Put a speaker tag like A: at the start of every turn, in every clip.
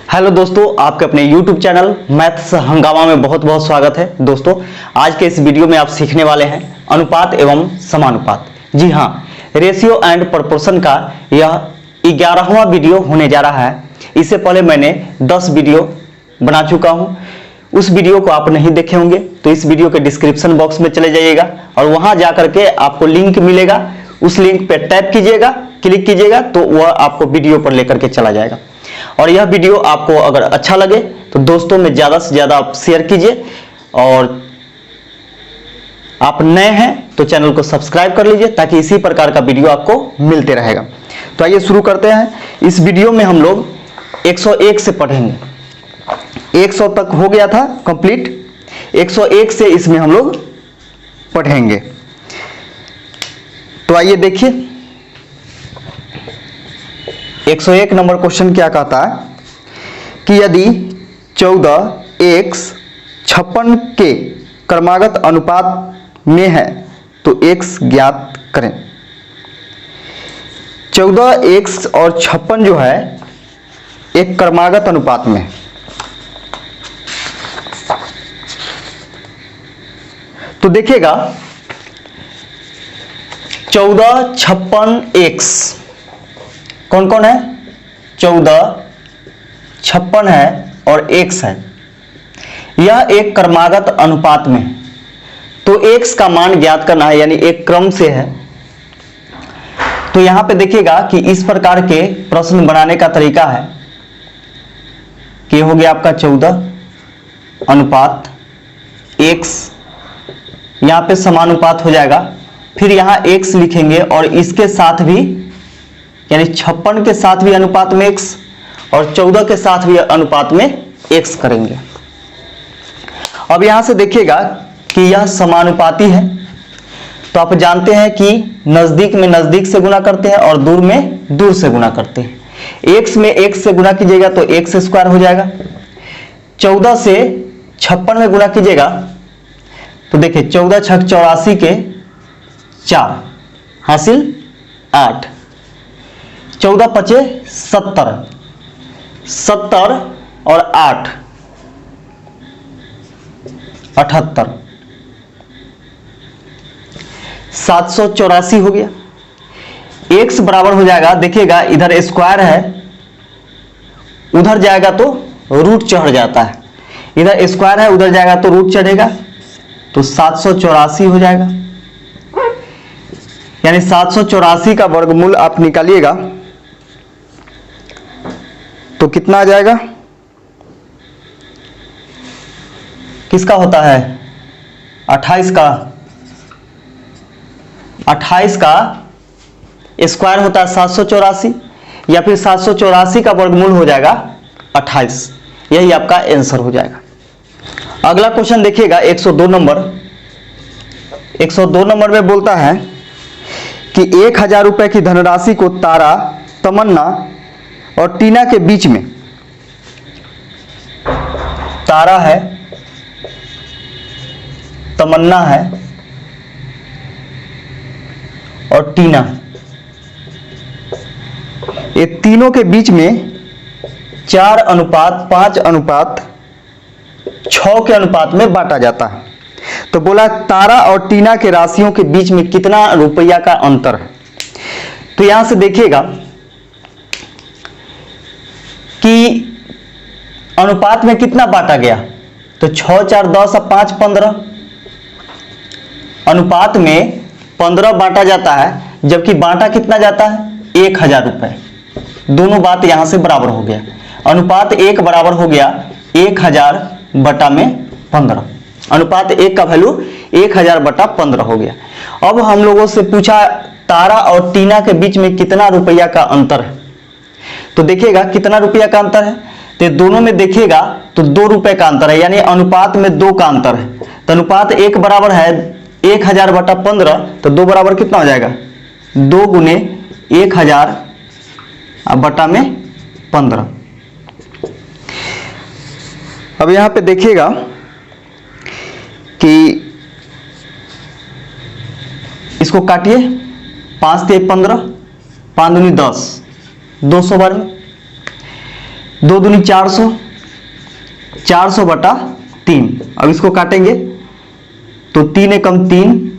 A: Hello दोस्तों, आपके अपने YouTube चैनल मैथ्स हंगामा में बहुत बहुत स्वागत है। दोस्तों, आज के इस वीडियो में आप सीखने वाले हैं अनुपात एवं समानुपात। जी हाँ, रेशियो एंड प्रोपोर्शन का यह 11वां वीडियो होने जा रहा है। इससे पहले मैंने 10 वीडियो बना चुका हूं। उस वीडियो को आप नहीं देखे होंगे तो इस वीडियो के डिस्क्रिप्शन बॉक्स में चले जाइएगा और वहां जाकर के आपको लिंक मिलेगा। उस लिंक पे टैप कीजिएगा, क्लिक कीजिएगा तो वह आपको वीडियो पर लेकर के चला जाएगा। और यह वीडियो आपको अगर अच्छा लगे तो दोस्तों में ज्यादा से ज्यादा आप शेयर कीजिए, और आप नए हैं तो चैनल को सब्सक्राइब कर लीजिए ताकि इसी प्रकार का वीडियो आपको मिलते रहेगा। तो आइए शुरू करते हैं। इस वीडियो में हम लोग 101 से पढ़ेंगे। 100 तक हो गया था कंप्लीट, 101 से इसमें हम लोग पढ़ेंगे। तो आइए देखिए 101 नंबर क्वेश्चन क्या कहता है कि यदि 14x 56 के क्रमागत अनुपात में है तो x ज्ञात करें। 14x और 56 जो है एक क्रमागत अनुपात में है। तो देखिएगा 14, 56, x कौन कौन है? 14, 56 है और x है। यह एक क्रमागत अनुपात में है। तो x का मान ज्ञात करना है, यानी एक क्रम से है। तो यहां पे देखिएगा कि इस प्रकार के प्रश्न बनाने का तरीका है कि हो गया आपका 14 अनुपात x, यहां पे समानुपात हो जाएगा। फिर यहां x लिखेंगे और इसके साथ भी, यानी 56 के साथ भी अनुपात में x और 14 के साथ भी अनुपात में x करेंगे। अब यहां से देखिएगा कि यह समानुपाती है। तो आप जानते हैं कि नजदीक में नजदीक से गुना करते हैं और दूर में दूर से गुना करते हैं। x में x से गुना कीजिएगा तो x स्क्वायर हो जाएगा। 14 से 56 में गुना कीजिएगा तो देखिए 14 छक 84 के 4 हासिल 8, 14 पचे 70, 70 और 8 78, 784 हो गया। x बराबर हो जाएगा, देखिएगा इधर स्क्वायर है, उधर जाएगा तो रूट चढ़ जाता है। इधर स्क्वायर है, उधर जाएगा तो रूट चढ़ेगा, तो 784 हो जाएगा। यानी 784 का वर्गमूल आप निकालिएगा तो कितना आ जाएगा? किसका होता है? 28 का। 28 का स्क्वायर होता है 784, या फिर 784 का वर्गमूल हो जाएगा 28। यही आपका आंसर हो जाएगा। अगला क्वेश्चन देखिएगा 102 नंबर। 102 नंबर में बोलता है कि 1000 रुपए की धनराशि को तारा, तमन्ना और टीना के बीच में, तारा है, तमन्ना है और टीना है, ये तीनों के बीच में 4 अनुपात 5 अनुपात 6 के अनुपात में बांटा जाता है। तो बोला तारा और टीना के राशियों के बीच में कितना रुपया का अंतर है। तो यहां से देखिएगा कि अनुपात में कितना बांटा गया, तो 6, 4, 10 और 5, 15। अनुपात में 15 बांटा जाता है, जबकि बांटा कितना जाता है? 1000 रुपए। दोनों बात यहां से बराबर हो गया। अनुपात 1 बराबर हो गया 1000 बटा में 15। अनुपात 1 का वैल्यू 1000 बटा 15 हो गया। अब हम लोगों से पूछा तारा और टीना के बीच में कितना रुपया का अंतर है। तो देखिएगा कितना रुपया का अंतर है, तो दोनों में देखिएगा तो 2 रुपए का अंतर है, यानी अनुपात में 2 का अंतर है। तो अनुपात 1 बराबर है 1000 बटा 15, तो 2 बराबर कितना हो जाएगा? 2 गुने 1000 बटा में 15। अब यहां पे देखिएगा कि इसको काटिए, 5 से 15, 5 दूनी 10, 200 बार में 2 दूनी 400, 400/3। अब इसको काटेंगे तो 3 एकम 3,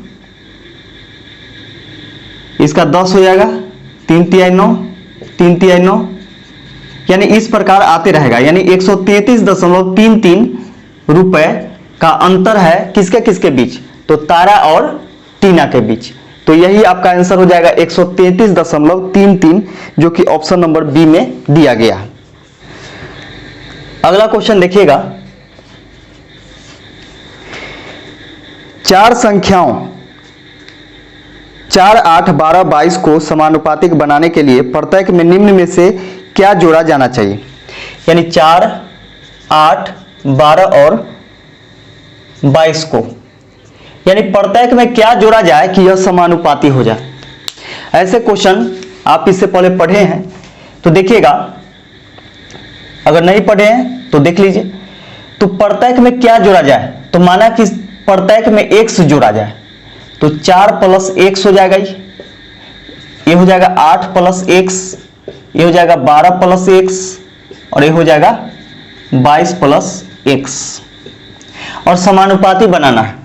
A: इसका 10 हो जाएगा, 3 तिहाई 9, 3 तिहाई 9, यानी इस प्रकार आते रहेगा। यानी 133.33 रुपए का अंतर है किसके किसके बीच, तो तारा और टीना के बीच। तो यही आपका आंसर हो जाएगा 133.33, जो कि ऑप्शन नंबर बी में दिया गया है। अगला क्वेश्चन देखिएगा, 4 संख्याओं 4, 8, 12, 22 को समानुपातिक बनाने के लिए प्रत्येक में निम्न में से क्या जोड़ा जाना चाहिए। यानी 4, 8, 12 और 22 को, यानी प्रत्येक में क्या जोड़ा जाए कि यह समानुपाती हो जाए। ऐसे क्वेश्चन आप इससे पहले पढ़े हैं तो देखिएगा, अगर नहीं पढ़े हैं तो देख लीजिए। तो प्रत्येक में क्या जोड़ा जाए, तो माना कि प्रत्येक में x जोड़ा जाए, तो 4 + x हो जाएगा, ये हो जाएगा 8 + x, ये हो जाएगा 12 + x, और ये हो जाएगा 22 + x। और समानुपाती बनाना है,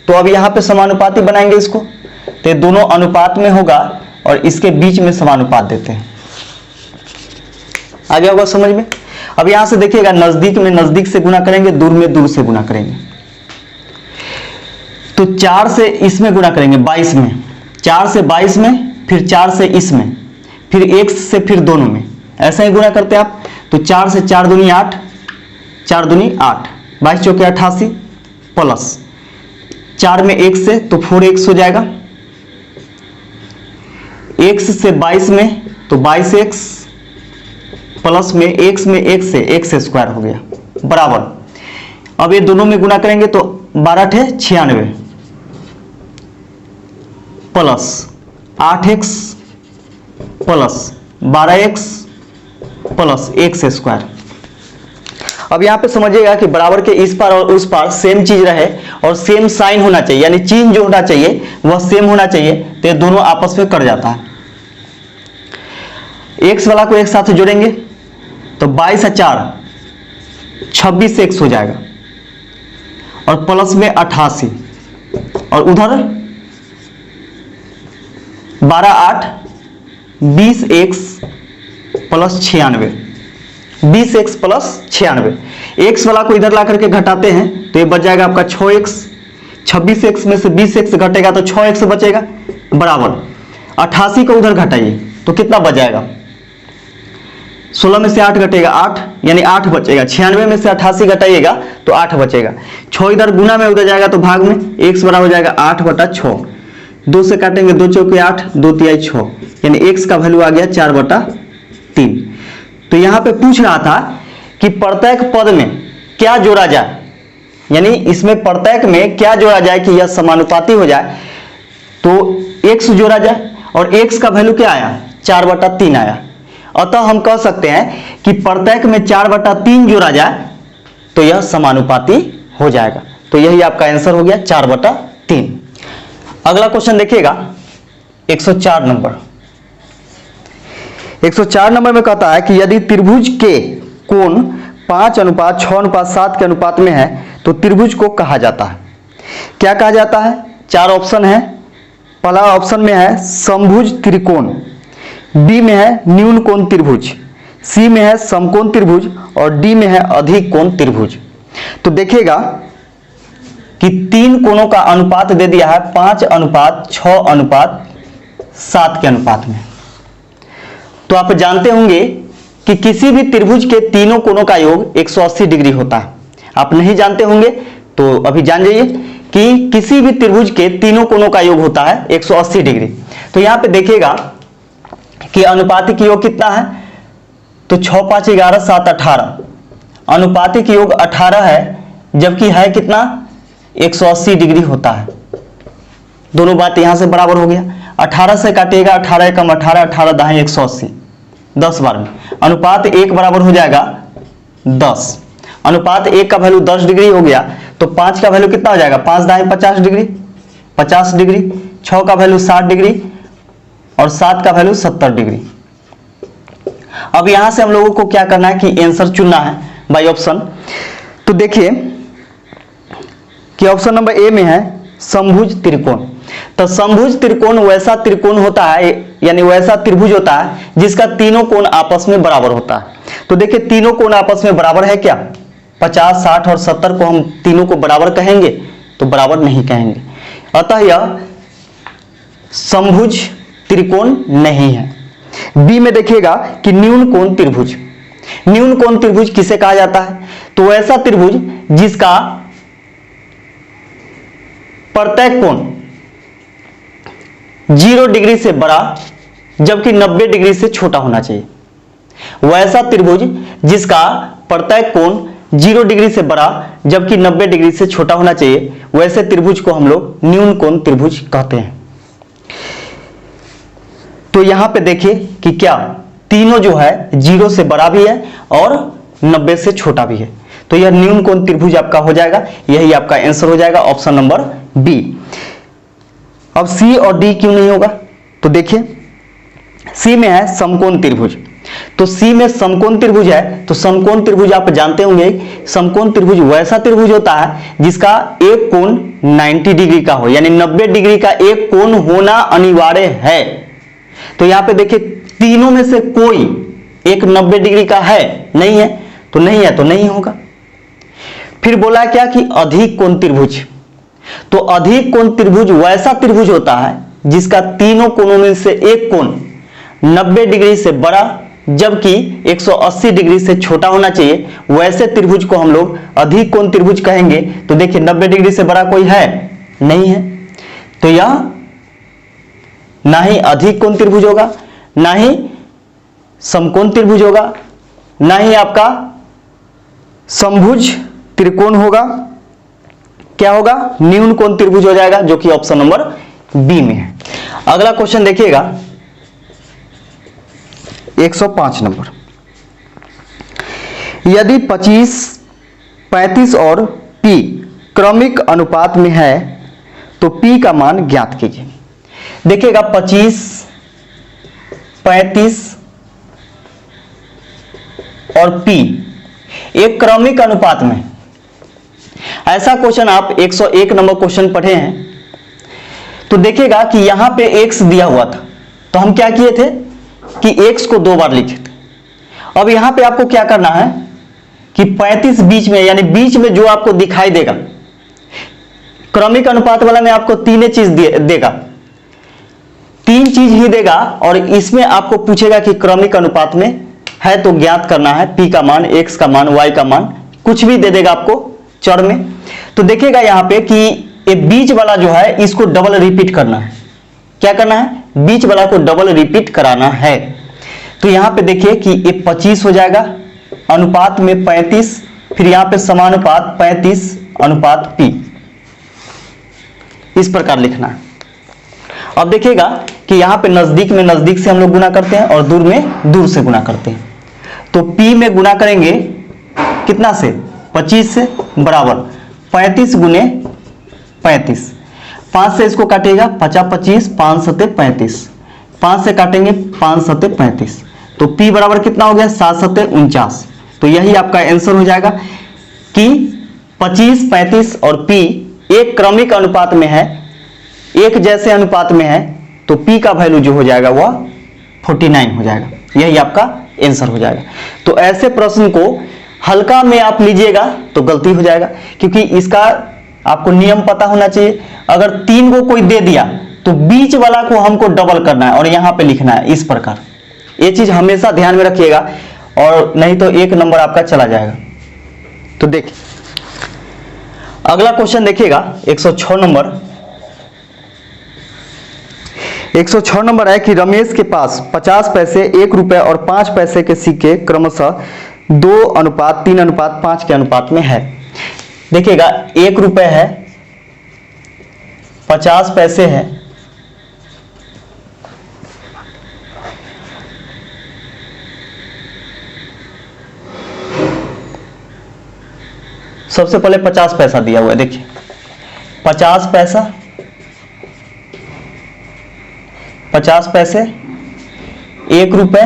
A: तो अब यहाँ पे समानुपाती बनाएंगे इसको, तो ये दोनों अनुपात में होगा और इसके बीच में समानुपात देते हैं। आ गया होगा समझ में। अब यहां से देखिएगा, नजदीक में नजदीक से गुना करेंगे, दूर में दूर से गुना करेंगे। तो 4 से इसमें गुना करेंगे 22 में, 4 से 22 में, फिर 4 से इसमें, फिर x से फिर दोनों में, ऐसा ही गुना करते हैं आप। तो 4 से 4 दूनी 8, 4 दूनी 8, 22 चौके 88, प्लस 4 में x से तो 4x हो जाएगा, x से 22 में तो 22x, प्लस में x में x से x स्क्वायर हो गया, बराबर। अब ये दोनों में गुना करेंगे तो 12 × 96 plus 8x plus 12x plus x square. अब यहां पे समझिएगा कि बराबर के इस पार और उस पार सेम चीज रहे और सेम साइन होना चाहिए, यानी चिन्ह जो होना चाहिए वह सेम होना चाहिए, तो ये दोनों आपस में कट जाता है। x वाला को एक साथ जोड़ेंगे तो 22 और 4 26x हो जाएगा, और प्लस में 88, और उधर 12 8 20x plus 96, 20x plus 96। x वाला को इधर ला करके घटाते हैं तो ये बच जाएगा आपका 6x, 26x में से 20x घटेगा तो 6x बचेगा, बराबर 88 को उधर घटाइए तो कितना बच जाएगा, 16 में से 8 घटेगा 8, यानी 8 बचेगा। 96 में से 88 घटाइएगा तो 8 बचेगा। 6 इधर गुना में उधर जाएगा तो भाग में, x बराबर हो जाएगा 8/6, 2 से काटेंगे 2 चौके 8, 2 तिहाई 6, यानी x का वैल्यू आ गया 4/3। तो यहां पे पूछ रहा था कि प्रत्येक पद में क्या जोड़ा जाए, यानी इसमें प्रत्येक में क्या जोड़ा जाए कि यह समानुपाती हो जाए। तो x जोड़ा जाए और x का वैल्यू क्या आया, 4/3 आया। अतः हम कह सकते हैं कि प्रत्येक में 4/3 जोड़ा जाए तो यह समानुपाती हो जाएगा। तो यही आपका आंसर हो गया 4/3। अगला क्वेश्चन देखिएगा 104 नंबर। 104 नंबर में कहता है कि यदि त्रिभुज के कोण 5:6:7 के अनुपात में है तो त्रिभुज को कहा जाता है। क्या कहा जाता है, 4 ऑप्शन है। पहला ऑप्शन में है समभुज त्रिकोण, बी में है न्यून कोण त्रिभुज, सी में है समकोण त्रिभुज और डी में है अधिक कोण त्रिभुज। तो देखिएगा कि 3 कोणों का अनुपात दे दिया है 5:6:7 के अनुपात में। तो आप जानते होंगे कि किसी भी त्रिभुज के तीनों कोणों का योग 180 डिग्री होता है। आप नहीं जानते होंगे तो अभी जान जाइए कि किसी भी त्रिभुज के तीनों कोणों का योग होता है 180 डिग्री। तो यहां पे देखिएगा कि अनुपातिक योग कितना है, तो 6 5 11 7 18, अनुपातिक योग 18 है, जबकि है कितना 180 डिग्री होता है। दोनों बात यहां से बराबर हो गया। 18 से काटिएगा 18 एकम 18, 18 दाएं 180, 10 बार में अनुपात 1 बराबर हो जाएगा 10। अनुपात 1 का वैल्यू 10 डिग्री हो गया तो 5 का वैल्यू कितना हो जाएगा, 5 दाएं 50 डिग्री, 50 डिग्री, 6 का वैल्यू 60 डिग्री और 7 का वैल्यू 70 डिग्री। अब यहां से हम लोगों को क्या करना है कि आंसर चुनना है बाय ऑप्शन। तो देखिए कि ऑप्शन नंबर ए में है समभुज त्रिकोण। तो समभुज त्रिकोण वैसा त्रिकोण होता है, यानी वैसा त्रिभुज होता है जिसका तीनों कोण आपस में बराबर होता है। तो देखिए तीनों कोण आपस में बराबर है क्या? 50, 60 और 70 को हम तीनों को बराबर कहेंगे? तो बराबर नहीं कहेंगे, अतः यह समभुज त्रिकोण नहीं है। बी में देखिएगा कि न्यून कोण त्रिभुज। न्यून कोण त्रिभुज किसे कहा जाता है? तो वैसा त्रिभुज जिसका प्रत्येक कोण 0 डिग्री से बड़ा जबकि 90 डिग्री से छोटा होना चाहिए। वैसा त्रिभुज जिसका प्रत्येक कोण 0 डिग्री से बड़ा जबकि 90 डिग्री से छोटा होना चाहिए, वैसे त्रिभुज को हम लोग न्यून कोण त्रिभुज कहते हैं। तो यहां पे देखिए कि क्या तीनों जो है 0 से बड़ा भी है और 90 से छोटा भी है, तो यह न्यून कोण त्रिभुज आपका हो जाएगा। यही आपका आंसर हो जाएगा ऑप्शन नंबर बी। अब सी और डी क्यों नहीं होगा? तो देखिए सी में है समकोण त्रिभुज। तो सी में समकोण त्रिभुज है, तो समकोण त्रिभुज आप जानते होंगे, समकोण त्रिभुज वैसा त्रिभुज होता है जिसका एक कोण 90 डिग्री का हो, यानी 90 डिग्री का एक कोण होना अनिवार्य है। तो यहां पे देखिए तीनों में से कोई एक 90 डिग्री का है? नहीं है, तो नहीं है तो नहीं होगा। फिर बोला क्या कि अधिक कोण त्रिभुज। तो अधिक कोण त्रिभुज वैसा त्रिभुज होता है जिसका तीनों कोणों में से एक कोण 90 डिग्री से बड़ा जबकि 180 डिग्री से छोटा होना चाहिए, वैसे त्रिभुज को हम लोग अधिक कोण त्रिभुज कहेंगे। तो देखिए 90 डिग्री से बड़ा कोई है? नहीं है, तो यह ना ही अधिक कोण त्रिभुज होगा, ना ही समकोण त्रिभुज होगा, ना ही आपका समभुज त्रिकोण होगा। क्या होगा? न्यून कोण त्रिभुज हो जाएगा, जो कि ऑप्शन नंबर बी में है। अगला क्वेश्चन देखिएगा 105 नंबर। यदि 25, 35 और P क्रमिक अनुपात में है तो P का मान ज्ञात कीजिए। देखिएगा 25, 35 और P एक क्रमिक अनुपात में। ऐसा क्वेश्चन आप 101 नंबर क्वेश्चन पढ़े हैं। तो देखिएगा कि यहां पे x दिया हुआ था, तो हम क्या किए थे कि x को 2 बार लिखे थे। अब यहां पे आपको क्या करना है कि 35 बीच में, यानी बीच में जो आपको दिखाई देगा, क्रमिक अनुपात वाला में आपको तीन चीज देगा, 3 चीज ही देगा, और इसमें आपको पूछेगा कि क्रमिक अनुपात में है तो ज्ञात करना है P का मान, x का मान, y का मान, कुछ भी दे देगा आपको चर में। तो देखिएगा यहां पे कि ये बीच वाला जो है इसको डबल रिपीट करना है। क्या करना है? बीच वाला को डबल रिपीट कराना है। तो यहां पे देखिए कि ये 25 हो जाएगा अनुपात में 35, फिर यहां पे समानुपात 35 अनुपात P, इस प्रकार लिखना है। अब देखिएगा कि यहां पे नजदीक में नजदीक से हम लोग गुना करते हैं और दूर में दूर से गुना करते हैं। तो P में गुना करेंगे कितना से? 25 से, बराबर 35 गुने 35, 5 से इसको काटिएगा 50 25, 5 सते 35, 5 से काटेंगे 5 सते 35, तो P बराबर कितना हो गया? 7 सते 49। तो यही आपका आंसर हो जाएगा कि 25, 35 और P एक क्रमिक अनुपात में है, एक जैसे अनुपात में है, तो P का वैल्यू जो हो जाएगा वह 49 हो जाएगा। यही आपका आंसर हो जाएगा। तो ऐसे प्रश्न को हल्का में आप लीजिएगा तो गलती हो जाएगा, क्योंकि इसका आपको नियम पता होना चाहिए। अगर 3 को कोई दे दिया तो बीच वाला को हमको डबल करना है और यहां पे लिखना है इस प्रकार। ये चीज हमेशा ध्यान में रखिएगा, और नहीं तो 1 नंबर आपका चला जाएगा। तो देखिए अगला क्वेश्चन देखिएगा 106 नंबर। 106 नंबर है कि रमेश के पास 50 पैसे, 1 रुपए और 5 पैसे के सिक्के क्रमशः 2:3:5 के अनुपात में है। देखिएगा 1 रुपए है, 50 पैसे है, सबसे पहले 50 पैसा दिया हुआ है। देखिए 50 पैसा, 50 पैसे, 1 रुपए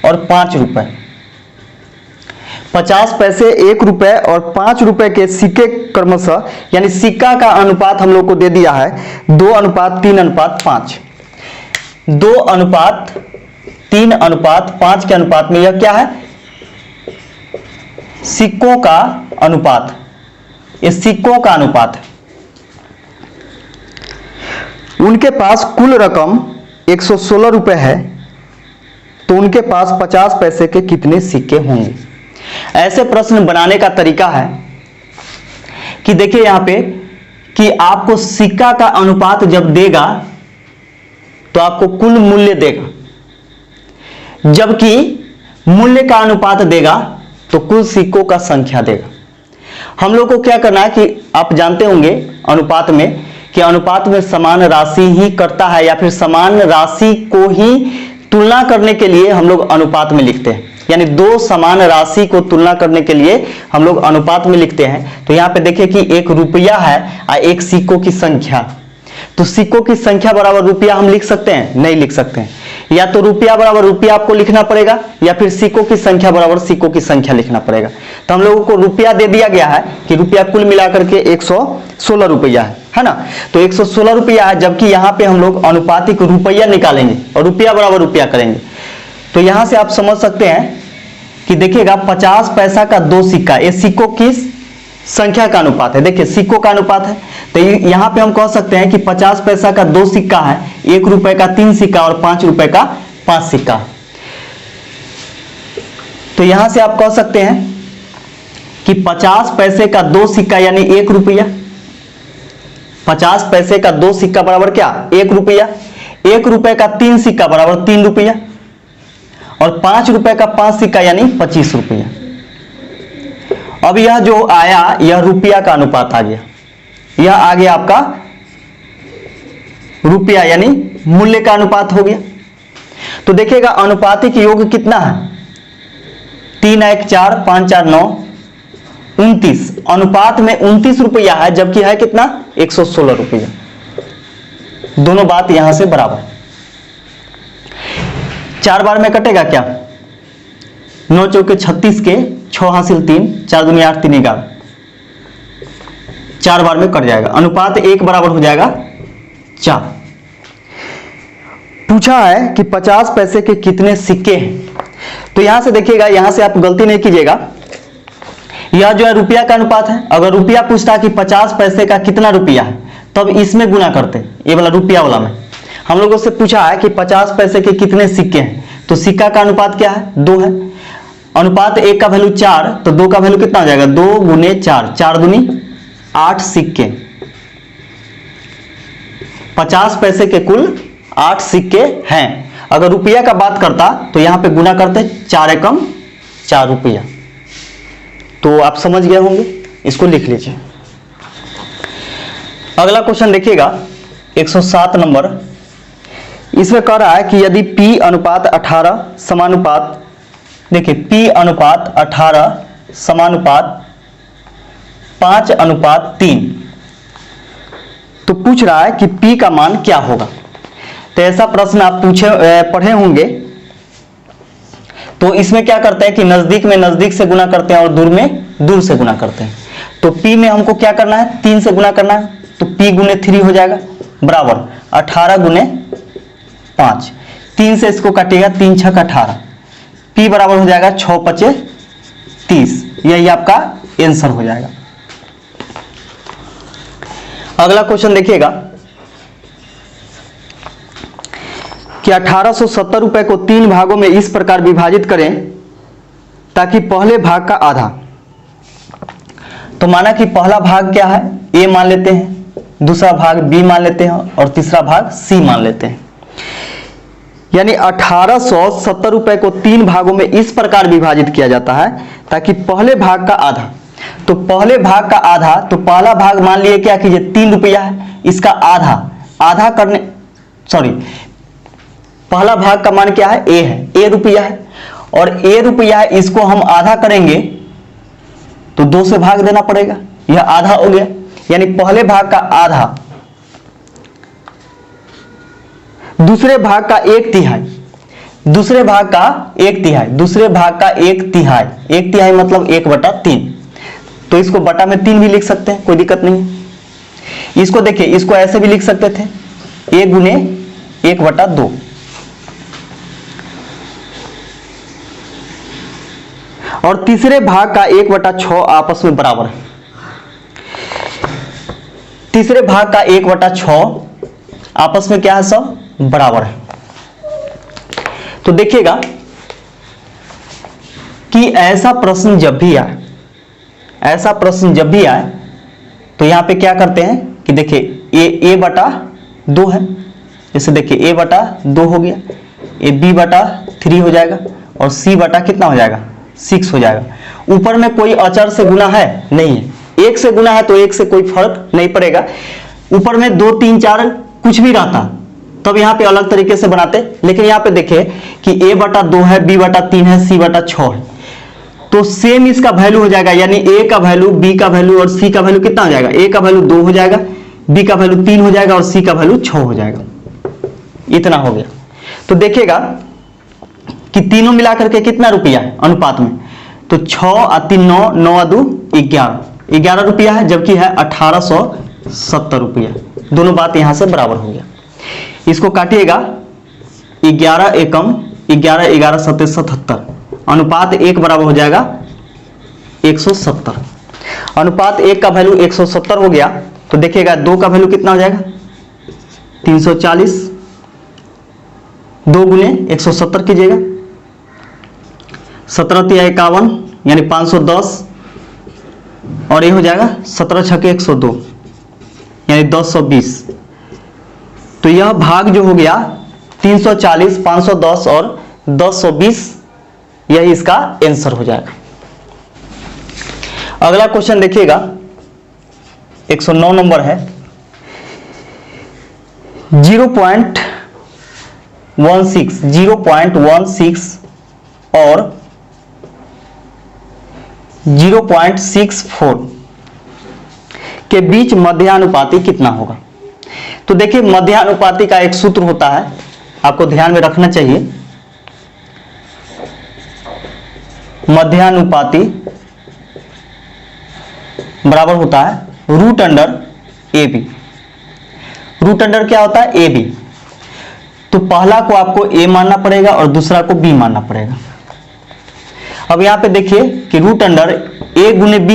A: और 5 रुपए। 50 पैसे, 1 रुपए और 5 रुपए के सिक्के क्रमशः, यानी सिक्का का अनुपात हम लोग को दे दिया है 2:3:5। 2:3:5 के अनुपात में यह क्या है? सिक्कों का अनुपात। ये सिक्कों का अनुपात है। उनके पास कुल रकम 116 रुपए है, तो उनके पास 50 पैसे के कितने सिक्के होंगे? ऐसे प्रश्न बनाने का तरीका है कि देखिए यहां पे कि आपको सिक्का का अनुपात जब देगा तो आपको कुल मूल्य देगा, जबकि मूल्य का अनुपात देगा तो कुल सिक्कों का संख्या देगा। हम लोग को क्या करना है कि आप जानते होंगे अनुपात में कि अनुपात में समान राशि ही करता है, या फिर समान राशि को ही तुलना करने के लिए हम लोग अनुपात में लिखते हैं। यानी दो समान राशि को तुलना करने के लिए हम लोग अनुपात में लिखते हैं। तो यहाँ पे देखिए कि 1 रुपया है और 1 सिक्कों की संख्या, तो सिक्कों की संख्या बराबर रुपया हम लिख सकते हैं? नहीं लिख सकते हैं। या तो रुपया बराबर रुपया आपको लिखना पड़ेगा, या फिर सिक्कों की संख्या बराबर सिक्कों की संख्या लिखना पड़ेगा। तो हम लोगों को रुपया दे दिया गया है कि रुपया कुल मिलाकर के 116 रुपया है ना। तो 116 रुपया है, जबकि यहाँ पे हम लोग अनुपातिक रुपया निकालेंगे और रुपया बराबर रुपया करेंगे। तो यहां से आप समझ सकते हैं कि देखिएगा 50 पैसा का 2 सिक्का, ये सिक्कों की संख्या का अनुपात है। देखिए सिक्कों का अनुपात है, तो यहां पे हम कह सकते हैं कि 50 पैसा का 2 सिक्का है, 1 रुपए का 3 सिक्का और 5 रुपए का 5 सिक्का। तो यहां से आप कह सकते हैं कि 50 पैसे का 2 सिक्का यानी 1 रुपया, 50 पैसे का 2 सिक्का बराबर क्या? 1 रुपया। 1 रुपए का 3 सिक्का बराबर 3 रुपया, और 5 रुपए का 5 सिक्का यानी 25 रुपया। अब यह जो आया यह रुपया का अनुपात आ गया, यह आ गया आपका रुपया यानी मूल्य का अनुपात हो गया। तो देखिएगा अनुपातिक योग कितना है? 3 1 4 5 4 9 29। अनुपात में 29 रुपया है, जबकि है कितना? 116 रुपया। दोनों बात यहां से बराबर। 4 बार में कटेगा क्या? 9 चौके 36 के 6 हासिल 3, 4 दूनी 8 3 11। 4 बार में कट जाएगा, अनुपात 1 बराबर हो जाएगा 4। पूछा है कि 50 पैसे के कितने सिक्के हैं। तो यहां से देखिएगा, यहां से आप गलती नहीं कीजिएगा, यह जो है रुपया का अनुपात है। अगर रुपया पूछता कि 50 पैसे का कितना रुपया है, तब इसमें गुना करते, ये वाला रुपया वाला में। हम लोगों से पूछा है कि 50 पैसे के कितने सिक्के हैं, तो सिक्का का अनुपात क्या है? 2 है। अनुपात 1 का वैल्यू 4, तो 2 का वैल्यू कितना हो जाएगा? 2 गुने 4, 4 दूनी 8 सिक्के। 50 पैसे के कुल 8 सिक्के हैं। अगर रुपया का बात करता तो यहां पे गुना करते 4 एकम 4 रुपया। तो आप समझ गए होंगे, इसको लिख लीजिए। अगला क्वेश्चन देखिएगा 107 नंबर। इसमें कह रहा है कि यदि P अनुपात 18 समानुपात, देखिए P अनुपात 18 समानुपात 5:3, तो पूछ रहा है कि P का मान क्या होगा। तो ऐसा प्रश्न आप पढ़े होंगे। तो इसमें क्या करते हैं कि नजदीक में नजदीक से गुना करते हैं और दूर में दूर से गुना करते हैं। तो P में हमको क्या करना है? 3 से गुना करना है, तो P गुने 3 हो जाएगा बराबर 18 गुने 5। 3 से इसको काटिएगा, 3 6 18, P बराबर हो जाएगा 6 5 30। यही आपका आंसर हो जाएगा। अगला क्वेश्चन देखिएगा कि 1870 रुपए को 3 भागों में इस प्रकार विभाजित करें ताकि पहले भाग का आधा। तो माना कि पहला भाग क्या है? A मान लेते हैं, दूसरा भाग B मान लेते हैं और तीसरा भाग C मान लेते हैं। यानी 1870 रुपए को 3 भागों में इस प्रकार विभाजित किया जाता है ताकि पहले भाग का आधा। तो पहले भाग का आधा, तो पहला भाग मान लिए क्या कीजिए 3 रुपया है, इसका आधा करने, सॉरी, पहला भाग का मान क्या है? A है, A रुपया है, और A रुपया है, इसको हम आधा करेंगे तो 2 से भाग देना पड़ेगा, यह आधा हो गया। यानी पहले भाग का आधा, दूसरे भाग का 1/3, दूसरे भाग का 1/3, दूसरे भाग का 1/3, 1/3 मतलब 1/3। तो इसको बटा में 3 भी लिख सकते हैं, कोई दिक्कत नहीं है। इसको देखिए, इसको ऐसे भी लिख सकते थे, 1 गुने 1/2। और तीसरे भाग का 1/6 आपस में बराबर है। तीसरे भाग का 1/6 आपस में क्या है, सब बराबर है। तो देखिएगा कि ऐसा प्रश्न जब भी आए, ऐसा प्रश्न जब भी आए तो यहां पे क्या करते हैं कि देखिए a/2 है, जैसे देखिए a/2 हो गया, ये b/3 हो जाएगा और c/ कितना हो जाएगा, 6 हो जाएगा। ऊपर में कोई अचर से गुना है नहीं है, 1 से गुना है तो 1 से कोई फर्क नहीं पड़ेगा। ऊपर में 2 3 4 कुछ भी रहता तब यहाँ पे अलग तरीके से बनाते, लेकिन यहाँ पे देखिए कि a/2 है, b/3 है, c/6 है, तो सेम इसका वैल्यू हो जाएगा, यानी a का वैल्यू, b का वैल्यू और c का वैल्यू कितना हो जाएगा, a का वैल्यू 2 हो जाएगा, b का वैल्यू 3 हो जाएगा और c का वैल्यू 6 हो जाएगा। इतना हो गया। तो देखिएगा कि तीनों मिलाकर के कितना रुपया है अनुपात में, तो 6 और 3 9, 9 और 2 11, 11 रुपया है, जबकि है 1870 रुपया। दोनों बात यहां से बराबर हो गया। इसको काटिएगा, 11 एकम 11, 11 सत्ते 77, अनुपात 1 बराबर हो जाएगा 170। अनुपात 1 का वैल्यू 170 हो गया। तो देखिएगा 2 का वैल्यू कितना हो जाएगा, 340, 2 गुने 170 कीजिएगा, 17 × 51 यानी 510, और ये हो जाएगा 17 × 6 = 102 यानी 1020। तो यह भाग जो हो गया 340, 510 और 1020, यही इसका आंसर हो जाएगा। अगला क्वेश्चन देखिएगा, 109 नंबर है। 0.16 और 0.64 के बीच मध्यानुपाती कितना होगा। तो देखिए मध्यानुपाती का एक सूत्र होता है, आपको ध्यान में रखना चाहिए। मध्यानुपाती बराबर होता है √AB। √, क्या होता है, AB। तो पहला को आपको A मानना पड़ेगा और दूसरा को B मानना पड़ेगा। अब यहां पे देखिए कि √A गुने B,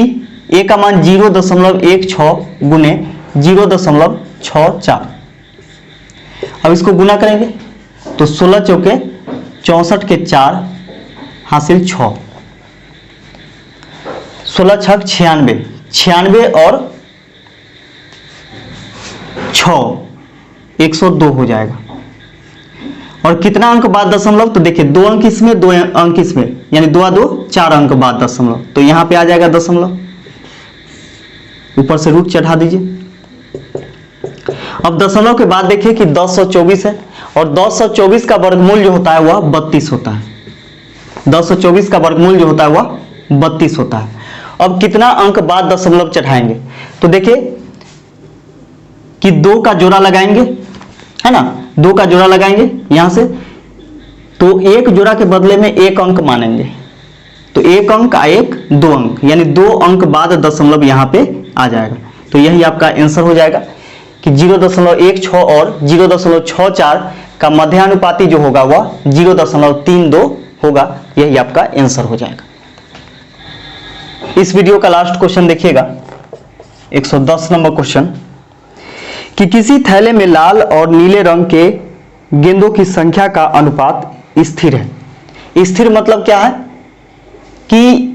A: A का मान 0.16 गुने 0.64। अब इसको गुना करेंगे तो 16 चौके 64 के 4 हासिल 6, 16 छक 96, 96 और 6 102 हो जाएगा। और कितना अंक बाद दशमलव, तो देखिए 2 अंक इसमें, 2 अंक इसमें, यानी 2 और 2 4 अंक बाद दशमलव, तो यहां पे आ जाएगा दशमलव, ऊपर से रूट चढ़ा दीजिए। अब दशमलव के बाद देखिए कि 1024 है और 1024 का वर्गमूल जो होता है वह 32 होता है। 1024 का वर्गमूल जो होता है वह 32 होता है। अब कितना अंक बाद दशमलव चढ़ाएंगे, तो देखिए कि 2 का जोड़ा लगाएंगे, है ना, 2 का जोड़ा लगाएंगे यहां से, तो एक जोड़ा के बदले में 1 अंक मानेंगे, तो 1 अंक 2 अंक, यानी 2 अंक बाद दशमलव यहां पे आ जाएगा। तो यही आपका आंसर हो जाएगा कि 0.16 और 0.64 का मध्यानुपाती जो होगा वह 0.32 होगा। यही आपका आंसर हो जाएगा। इस वीडियो का लास्ट क्वेश्चन देखिएगा, 110 नंबर क्वेश्चन, कि किसी थैले में लाल और नीले रंग के गेंदों की संख्या का अनुपात स्थिर है। स्थिर मतलब क्या है कि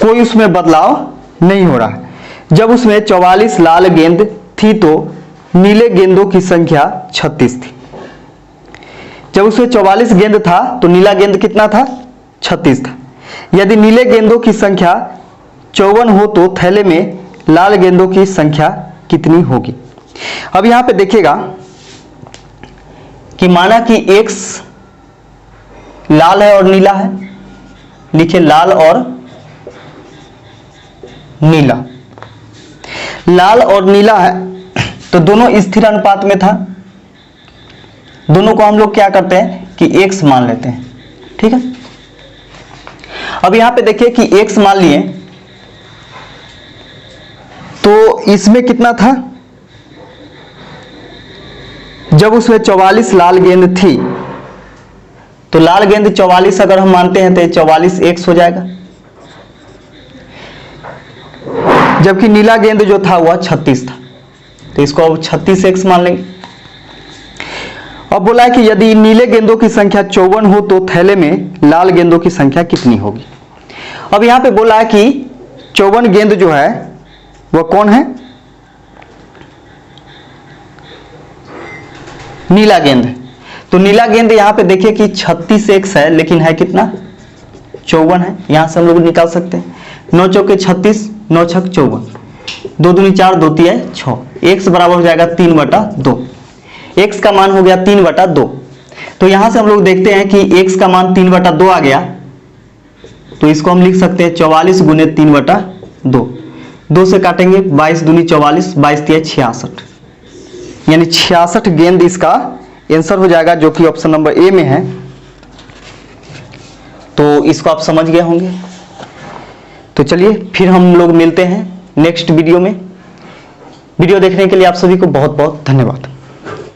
A: कोई उसमें बदलाव नहीं हो रहा है। जब उसमें 44 लाल गेंद थी तो नीले गेंदों की संख्या 36 थी। जब उसमें 44 गेंद था तो नीला गेंद कितना था, 36 था। यदि नीले गेंदों की संख्या 54 हो तो थैले में लाल गेंदों की संख्या कितनी होगी। अब यहां पे देखिएगा कि माना कि x लाल है और नीला है, लिखिए लाल और नीला। लाल और नीला है तो दोनों स्थिर अनुपात में था, दोनों को हम लोग क्या करते हैं कि x मान लेते हैं, ठीक है। अब यहां पे देखिए कि x मान लिए, तो इसमें कितना था, जब उसमें 44 लाल गेंद थी, तो लाल गेंद 44 अगर हम मानते हैं तो 44 x हो जाएगा, जबकि नीला गेंद जो था वह 36 था, तो इसको अब 36x मान लेंगे। अब बोला है कि यदि नीले गेंदों की संख्या 54 हो तो थैले में लाल गेंदों की संख्या कितनी होगी। अब यहां पे बोला है कि 54 गेंद जो है वह कौन है, नीला गेंद है। तो नीला गेंद यहां पे देखिए कि 36x है, लेकिन है कितना, 54 है। यहां से हम लोग निकाल सकते हैं 9 चौके 36, 9 छक 54, 2 दूनी 4, 2 तिया 6, x बराबर हो जाएगा 3/2। x का मान हो गया 3/2। तो यहां से हम लोग देखते हैं कि x का मान 3/2 आ गया, तो इसको हम लिख सकते हैं 44 गुने 3/2। 2 से काटेंगे 22 दूनी 44, 22 तिया 66, यानी 66 गेंद इसका आंसर हो जाएगा, जो कि ऑप्शन नंबर ए में है। तो इसको आप समझ गए होंगे। तो चलिए फिर हम लोग मिलते हैं नेक्स्ट वीडियो में। वीडियो देखने के लिए आप सभी को बहुत बहुत धन्यवाद।